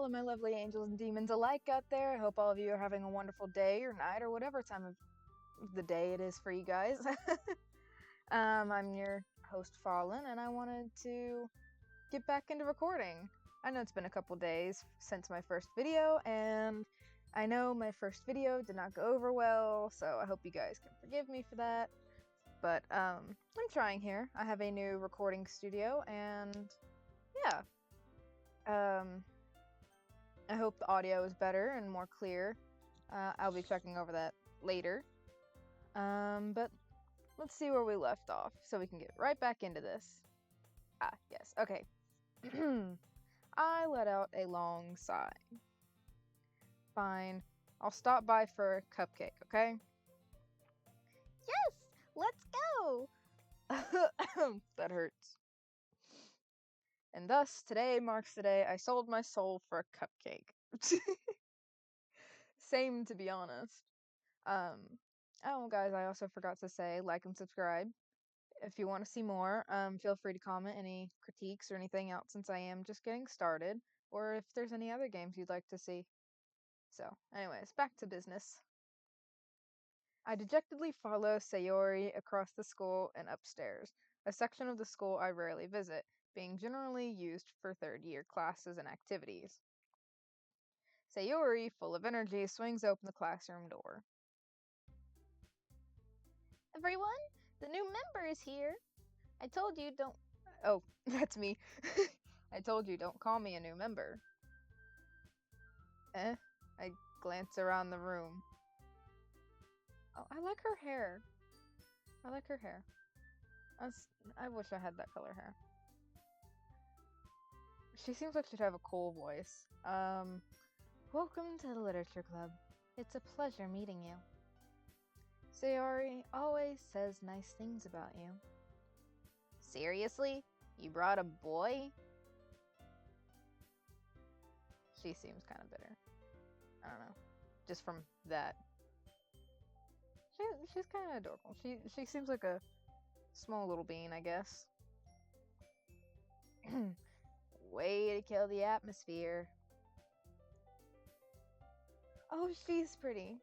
of my lovely angels and demons alike out there. I hope all of you are having a wonderful day or night or whatever time of the day it is for you guys. I'm your host, Fallen, and I wanted to get back into recording. I know it's been a couple days since my first video, and I know my first video did not go over well, so I hope you guys can forgive me for that. But I'm trying here. I have a new recording studio, and yeah. I hope the audio is better and more clear. I'll be checking over that later. But let's see where we left off so we can get right back into this. Ah, yes, okay. I let out a long sigh. Fine, I'll stop by for a cupcake, okay? Yes, let's go! That hurts. And thus, today marks the day I sold my soul for a cupcake. Same, to be honest. Oh, guys, I also forgot to say, like and subscribe. If you want to see more, feel free to comment any critiques or anything else since I am just getting started, or if there's any other games you'd like to see. So, anyways, back to business. I dejectedly follow Sayori across the school and upstairs, a section of the school I rarely visit, being generally used for third-year classes and activities. Sayori, full of energy, swings open the classroom door. Everyone, the new member is here. I told you don't... Oh, that's me. I told you don't call me a new member. I glance around the room. Oh, I like her hair. I like her hair. I wish I had that color hair. She seems like she'd have a cool voice. Welcome to the Literature Club. It's a pleasure meeting you. Sayori always says nice things about you. Seriously? You brought a boy? She seems kind of bitter. I don't know. Just from that. She's kind of adorable. She seems like a small little bean, I guess. Way to kill the atmosphere. Oh, she's pretty.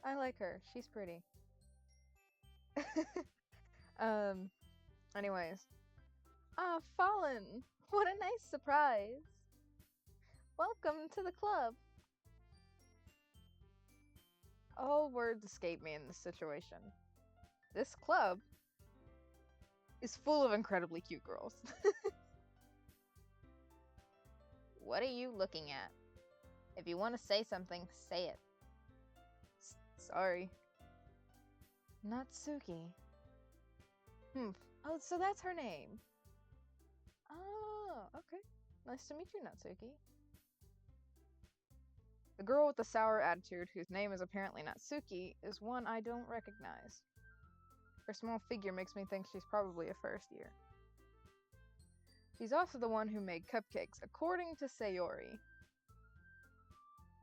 I like her. She's pretty. Anyways. Ah, Fallen! What a nice surprise! Welcome to the club! All words escape me in this situation. This club is full of incredibly cute girls. What are you looking at? If you want to say something, say it. Sorry. Natsuki. Oh, so that's her name. Oh, okay. Nice to meet you, Natsuki. The girl with the sour attitude, whose name is apparently Natsuki, is one I don't recognize. Her small figure makes me think she's probably a first year. She's also the one who made cupcakes, according to Sayori.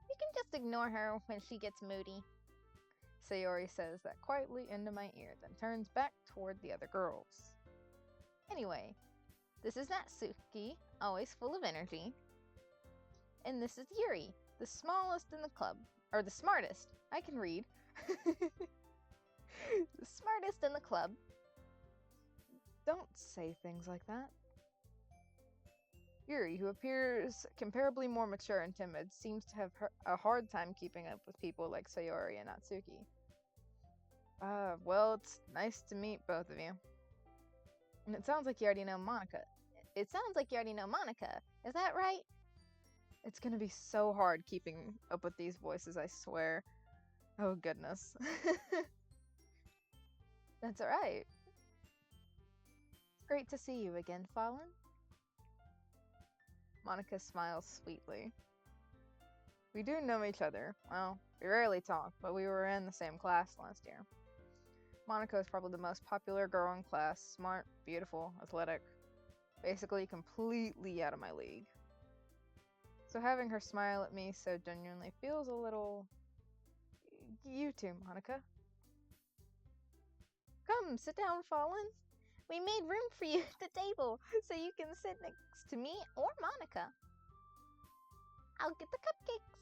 You can just ignore her when she gets moody. Sayori says that quietly into my ear, then turns back toward the other girls. Anyway, this is Natsuki, always full of energy. And this is Yuri, the smallest in the club. Or the smartest. I can read. The smartest in the club. Don't say things like that. Yuri, who appears comparably more mature and timid, seems to have a hard time keeping up with people like Sayori and Natsuki. Well, it's nice to meet both of you. And it sounds like you already know Monica. It sounds like you already know Monica. Is that right? It's gonna be so hard keeping up with these voices, I swear. Oh, goodness. That's alright. Great to see you again, Fallen. Monica smiles sweetly. We do know each other. Well, we rarely talk, but we were in the same class last year. Monica is probably the most popular girl in class. Smart, beautiful, athletic. Basically completely out of my league. So having her smile at me so genuinely feels a little... You too, Monica. Come, sit down, Fallen. We made room for you at the table, so you can sit next to me or Monica. I'll get the cupcakes.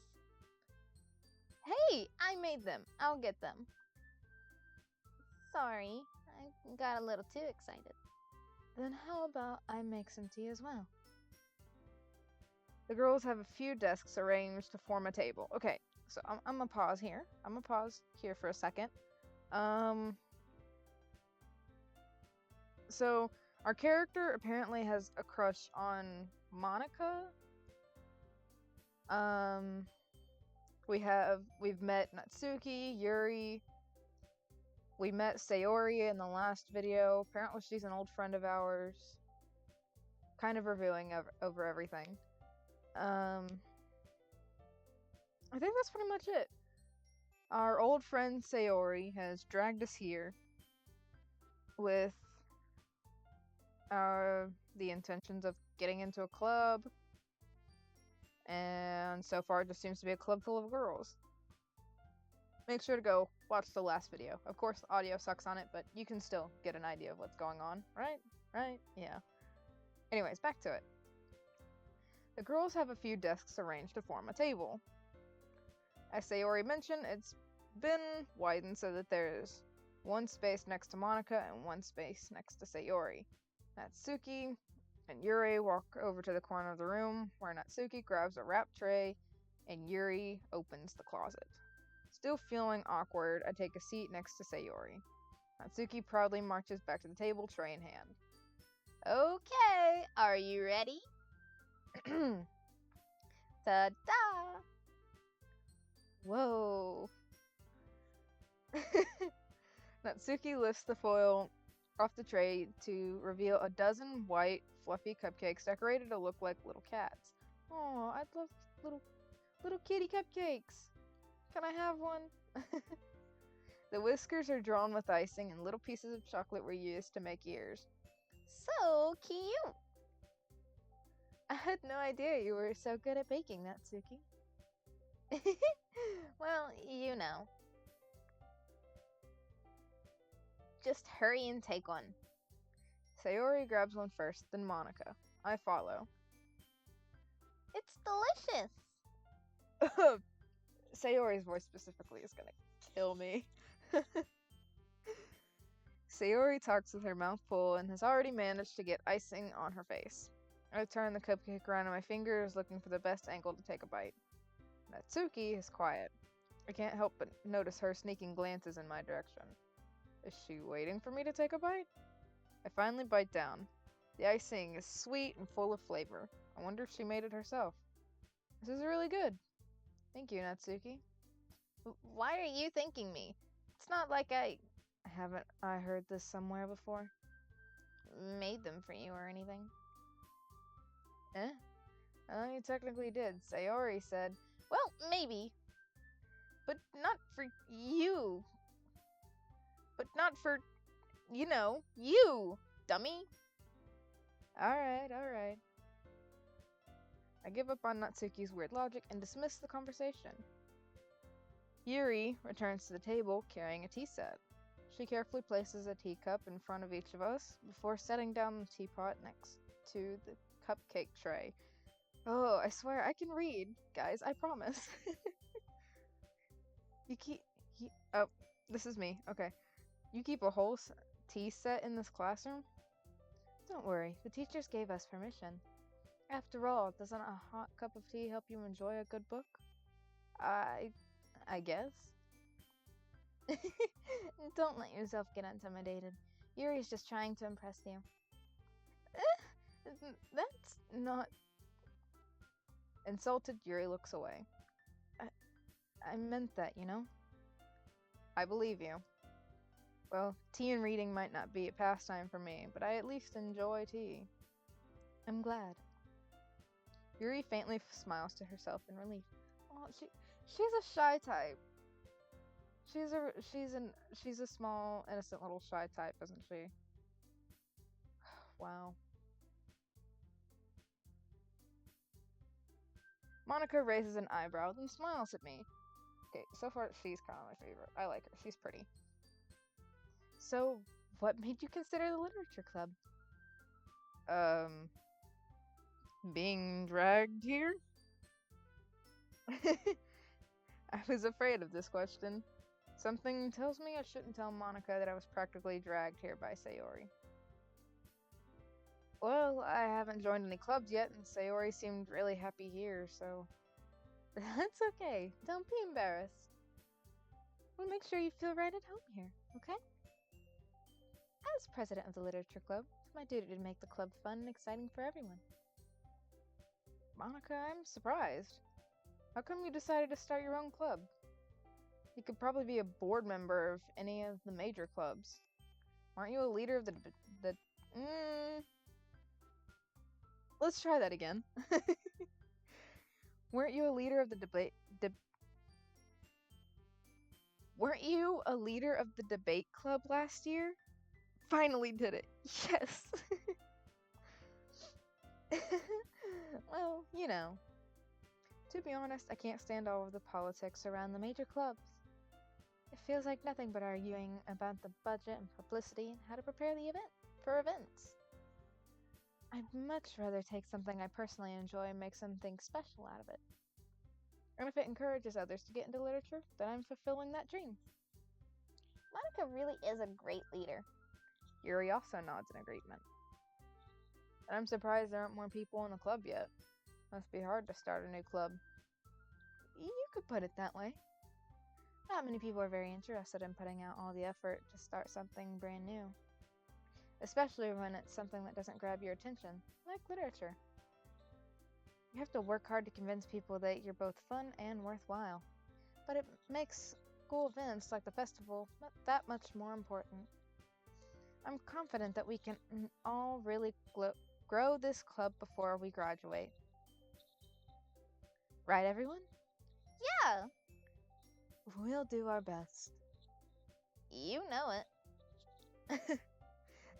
Hey, I made them. I'll get them. Sorry, I got a little too excited. Then how about I make some tea as well? The girls have a few desks arranged to form a table. Okay, so I'm gonna pause here. I'm gonna pause here for a second. So our character apparently has a crush on Monica. We've met Natsuki, Yuri. We met Sayori in the last video. Apparently she's an old friend of ours. Kind of revealing over everything. I think that's pretty much it. Our old friend Sayori has dragged us here with the intentions of getting into a club, and so far it just seems to be a club full of girls. Make sure to go watch the last video. Of course, the audio sucks on it, but you can still get an idea of what's going on, right? Right? Yeah. Anyways, back to it. The girls have a few desks arranged to form a table. As Sayori mentioned, it's been widened so that there's one space next to Monica and one space next to Sayori. Natsuki and Yuri walk over to the corner of the room where Natsuki grabs a wrap tray and Yuri opens the closet. Still feeling awkward, I take a seat next to Sayori. Natsuki proudly marches back to the table, tray in hand. Okay, are you ready? Ta-da! Whoa. Natsuki lifts the foil off the tray to reveal a dozen white, fluffy cupcakes decorated to look like little cats. Oh, I'd love little kitty cupcakes. Can I have one? The whiskers are drawn with icing and little pieces of chocolate were used to make ears. So cute! I had no idea you were so good at baking, Natsuki. Well, you know. Just hurry and take one. Sayori grabs one first, then Monica. I follow. It's delicious! Sayori's voice specifically is gonna kill me. Sayori talks with her mouth full and has already managed to get icing on her face. I turn the cupcake around in my fingers, looking for the best angle to take a bite. Natsuki is quiet. I can't help but notice her sneaking glances in my direction. Is she waiting for me to take a bite? I finally bite down. The icing is sweet and full of flavor. I wonder if she made it herself. This is really good. Thank you, Natsuki. Why are you thanking me? It's not like Haven't I heard this somewhere before? made them for you or anything. Well, you technically did. Sayori said, Well, maybe. But not for you. But not for, you, dummy. Alright. I give up on Natsuki's weird logic and dismiss the conversation. Yuri returns to the table carrying a tea set. She carefully places a teacup in front of each of us before setting down the teapot next to the cupcake tray. Oh, I swear I can read, guys, I promise. Oh, this is me. Okay. You keep a whole tea set in this classroom? Don't worry, the teachers gave us permission. After all, doesn't a hot cup of tea help you enjoy a good book? I guess. Don't let yourself get intimidated. Yuri's just trying to impress you. That's not... Insulted, Yuri looks away. I meant that, you know? I believe you. Well, tea and reading might not be a pastime for me, but I at least enjoy tea. I'm glad. Yuri faintly smiles to herself in relief. Oh, she's a shy type. She's a small, innocent little shy type, isn't she? Wow. Monica raises an eyebrow, then smiles at me. Okay, so far she's kind of my favorite. I like her. She's pretty. So, what made you consider the literature club? Being dragged here? I was afraid of this question. Something tells me I shouldn't tell Monica that I was practically dragged here by Sayori. Well, I haven't joined any clubs yet, and Sayori seemed really happy here, so. That's okay. Don't be embarrassed. We'll make sure you feel right at home here, okay? As president of the Literature Club, it's my duty to make the club fun and exciting for everyone. Monica, I'm surprised. How come you decided to start your own club? You could probably be a board member of any of the major clubs. Aren't you a leader of the Let's try that again. Weren't you a leader of the Weren't you a leader of the debate club last year? Finally did it. Yes. Well, you know. To be honest, I can't stand all of the politics around the major clubs. It feels like nothing but arguing about the budget and publicity and how to prepare the events. I'd much rather take something I personally enjoy and make something special out of it. And if it encourages others to get into literature, then I'm fulfilling that dream. Monica really is a great leader. Yuri also nods in agreement. And I'm surprised there aren't more people in the club yet. Must be hard to start a new club. You could put it that way. Not many people are very interested in putting out all the effort to start something brand new. Especially when it's something that doesn't grab your attention, like literature. You have to work hard to convince people that you're both fun and worthwhile. But it makes school events like the festival that much more important. I'm confident that we can all really grow this club before we graduate. Right, everyone? Yeah! We'll do our best. You know it.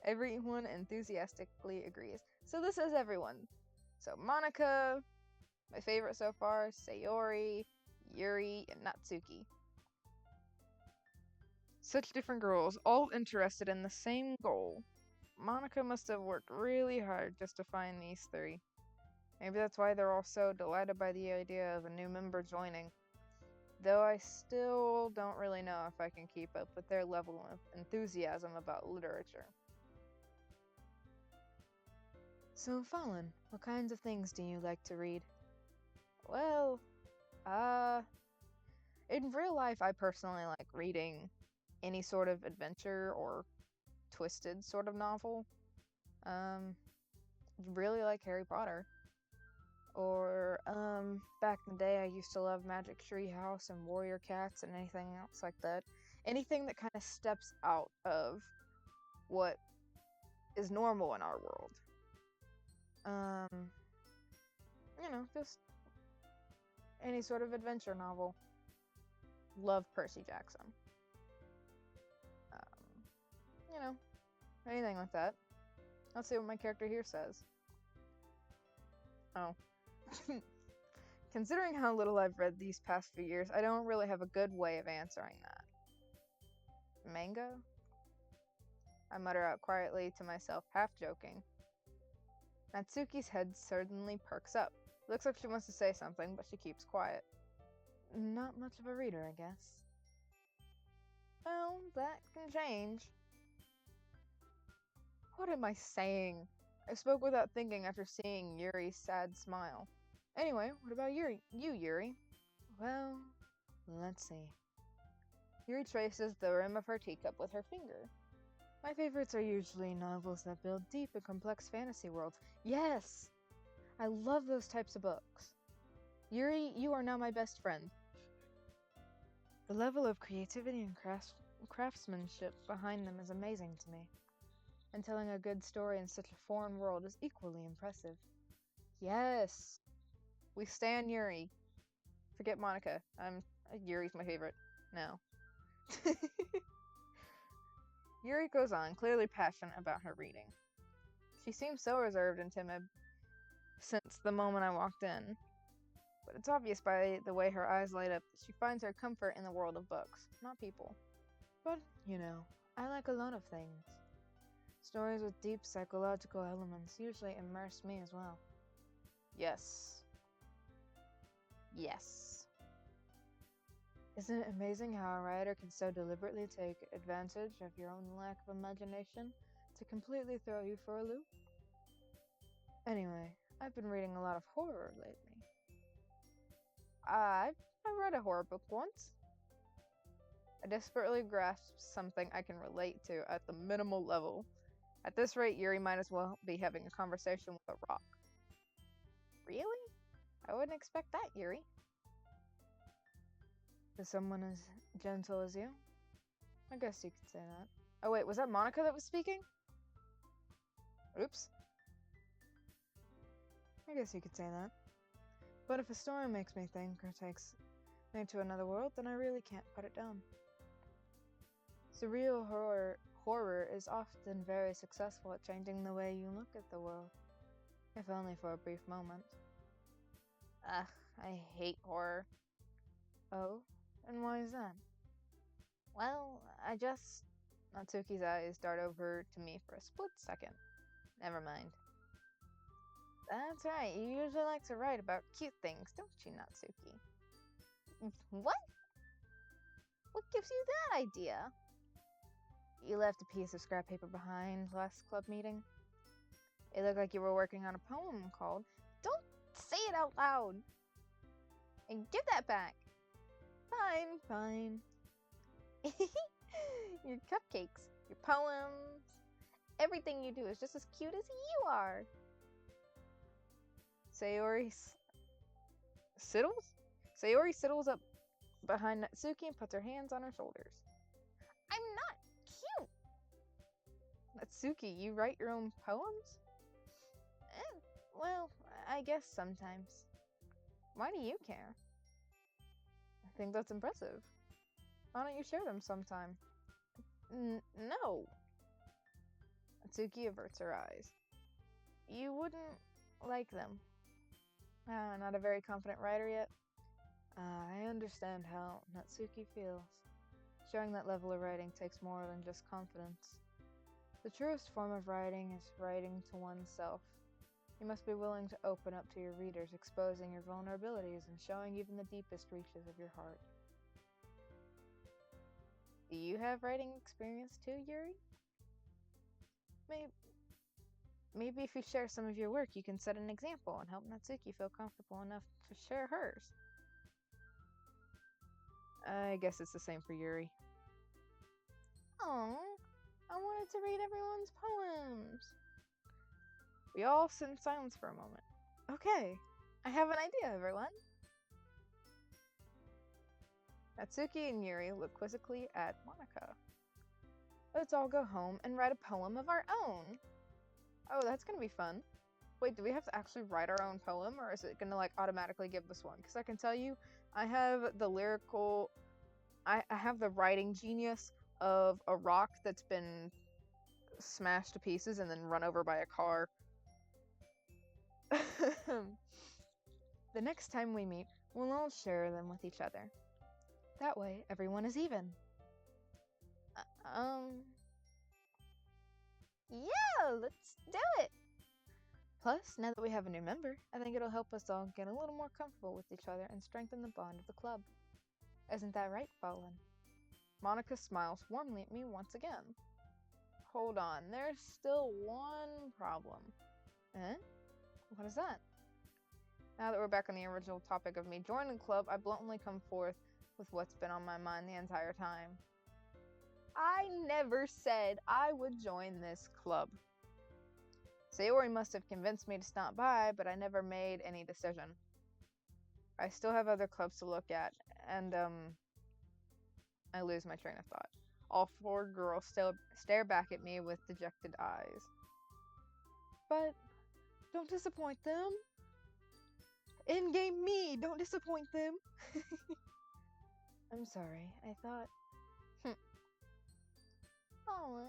Everyone enthusiastically agrees. So this is everyone. So Monica, my favorite so far, Sayori, Yuri, and Natsuki. Such different girls, all interested in the same goal. Monica must have worked really hard just to find these three. Maybe that's why they're all so delighted by the idea of a new member joining. Though I still don't really know if I can keep up with their level of enthusiasm about literature. So, Fallen, what kinds of things do you like to read? Well, in real life, I personally like reading any sort of adventure or twisted sort of novel. Really like Harry Potter. Or, back in the day, I used to love Magic Treehouse and Warrior Cats and anything else like that. Anything that kind of steps out of what is normal in our world. Just any sort of adventure novel. Love Percy Jackson. Anything like that. Let's see what my character here says. Oh. Considering how little I've read these past few years, I don't really have a good way of answering that. Mango? I mutter out quietly to myself, half joking. Natsuki's head suddenly perks up. Looks like she wants to say something, but she keeps quiet. Not much of a reader, I guess. Well, that can change. What am I saying? I spoke without thinking after seeing Yuri's sad smile. Anyway, what about Yuri? Well, let's see. Yuri traces the rim of her teacup with her finger. My favorites are usually novels that build deep and complex fantasy worlds. Yes! I love those types of books. Yuri, you are now my best friend. The level of creativity and craftsmanship behind them is amazing to me. And telling a good story in such a foreign world is equally impressive. Yes! We stan Yuri. Forget Monica. Yuri's my favorite. No. Yuri goes on, clearly passionate about her reading. She seems so reserved and timid since the moment I walked in. But it's obvious by the way her eyes light up that she finds her comfort in the world of books, not people. But, I like a lot of things. Stories with deep psychological elements usually immerse me as well. Yes. Isn't it amazing how a writer can so deliberately take advantage of your own lack of imagination to completely throw you for a loop? Anyway, I've been reading a lot of horror lately. I read a horror book once. I desperately grasped something I can relate to at the minimal level. At this rate, Yuri might as well be having a conversation with a rock. Really? I wouldn't expect that, Yuri. To someone as gentle as you? I guess you could say that. Oh wait, was that Monica that was speaking? Oops. I guess you could say that. But if a story makes me think or takes me to another world, then I really can't put it down. Surreal horror is often very successful at changing the way you look at the world, if only for a brief moment. Ugh, I hate horror. Oh, and why is that? Well, Natsuki's eyes dart over to me for a split second. Never mind. That's right, you usually like to write about cute things, don't you, Natsuki? What? What gives you that idea? You left a piece of scrap paper behind last club meeting. It looked like you were working on a poem called Don't Say It Out Loud! And give that back! Fine. Your cupcakes, your poems, everything you do is just as cute as you are. Sayori sidles up behind Natsuki and puts her hands on her shoulders. I'm not cute! Natsuki, you write your own poems? Well, I guess sometimes. Why do you care? I think that's impressive. Why don't you share them sometime? No. Natsuki averts her eyes. You wouldn't like them. Not a very confident writer yet? I understand how Natsuki feels. Showing that level of writing takes more than just confidence. The truest form of writing is writing to oneself. You must be willing to open up to your readers, exposing your vulnerabilities and showing even the deepest reaches of your heart. Do you have writing experience too, Yuri? Maybe if you share some of your work, you can set an example and help Natsuki feel comfortable enough to share hers. I guess it's the same for Yuri. Oh, I wanted to read everyone's poems. We all sit in silence for a moment. Okay, I have an idea, everyone. Natsuki and Yuri look quizzically at Monica. Let's all go home and write a poem of our own. Oh, that's gonna be fun. Wait, do we have to actually write our own poem, or is it gonna like automatically give us one? Because I can tell you, I have I have the writing genius of a rock that's been smashed to pieces and then run over by a car. The next time we meet, we'll all share them with each other. That way, everyone is even. Yeah, let's do it! Plus, now that we have a new member, I think it'll help us all get a little more comfortable with each other and strengthen the bond of the club. Isn't that right, Fallen? Monica smiles warmly at me once again. Hold on, there's still one problem. Eh? What is that? Now that we're back on the original topic of me joining the club, I bluntly come forth with what's been on my mind the entire time. I never said I would join this club. Sayori must have convinced me to stop by, but I never made any decision. I still have other clubs to look at, and I lose my train of thought. All four girls still stare back at me with dejected eyes. But don't disappoint them. In-game me, don't disappoint them. I'm sorry, I thought... Aw.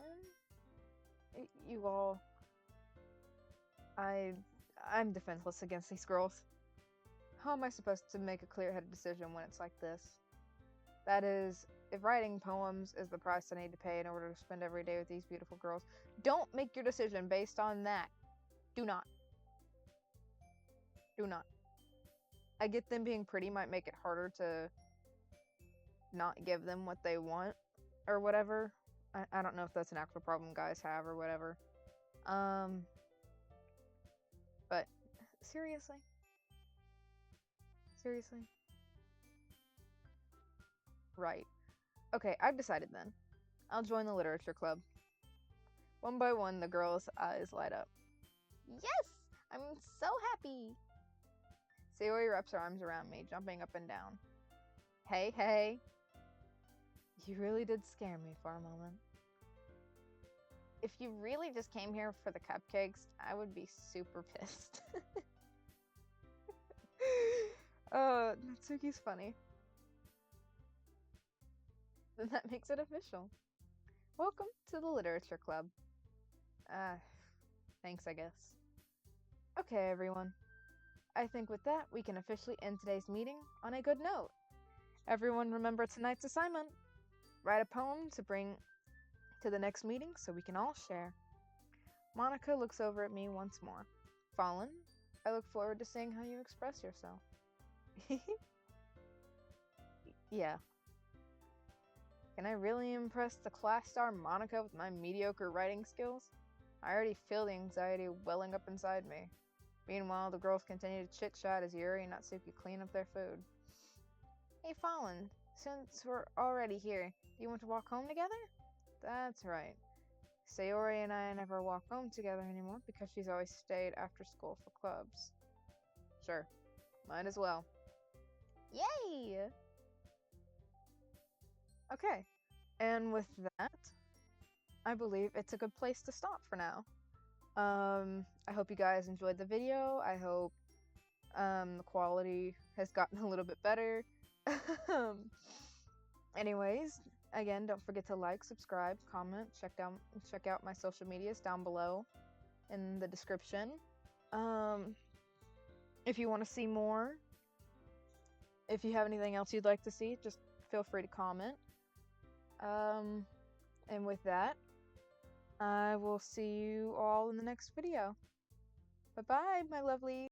You all... I'm defenseless against these girls. How am I supposed to make a clear-headed decision when it's like this? That is, if writing poems is the price I need to pay in order to spend every day with these beautiful girls, don't make your decision based on that. Do not. Do not. I get them being pretty might make it harder to not give them what they want or whatever. I don't know if that's an actual problem guys have or whatever. But seriously? Seriously? Right. Okay, I've decided then. I'll join the literature club. One by one, the girl's eyes light up. Yes! I'm so happy! Sayori wraps her arms around me, jumping up and down. Hey, hey. You really did scare me for a moment. If you really just came here for the cupcakes, I would be super pissed. Natsuki's funny. Then that makes it official. Welcome to the literature club. Thanks, I guess. Okay, everyone. I think with that, we can officially end today's meeting on a good note. Everyone remember tonight's assignment. Write a poem to bring to the next meeting so we can all share. Monica looks over at me once more. Fallen, I look forward to seeing how you express yourself. Yeah. Can I really impress the class star Monica with my mediocre writing skills? I already feel the anxiety welling up inside me. Meanwhile, the girls continue to chit-chat as Yuri and Natsuki clean up their food. Hey, Fallen, since we're already here, do you want to walk home together? That's right. Sayori and I never walk home together anymore because she's always stayed after school for clubs. Sure, might as well. Yay! Okay, and with that, I believe it's a good place to stop for now. I hope you guys enjoyed the video. I hope the quality has gotten a little bit better. Anyways, again, don't forget to like, subscribe, comment, check out my social medias down below in the description. If you want to see more, if you have anything else you'd like to see, just feel free to comment. And with that, I will see you all in the next video. Bye-bye, my lovely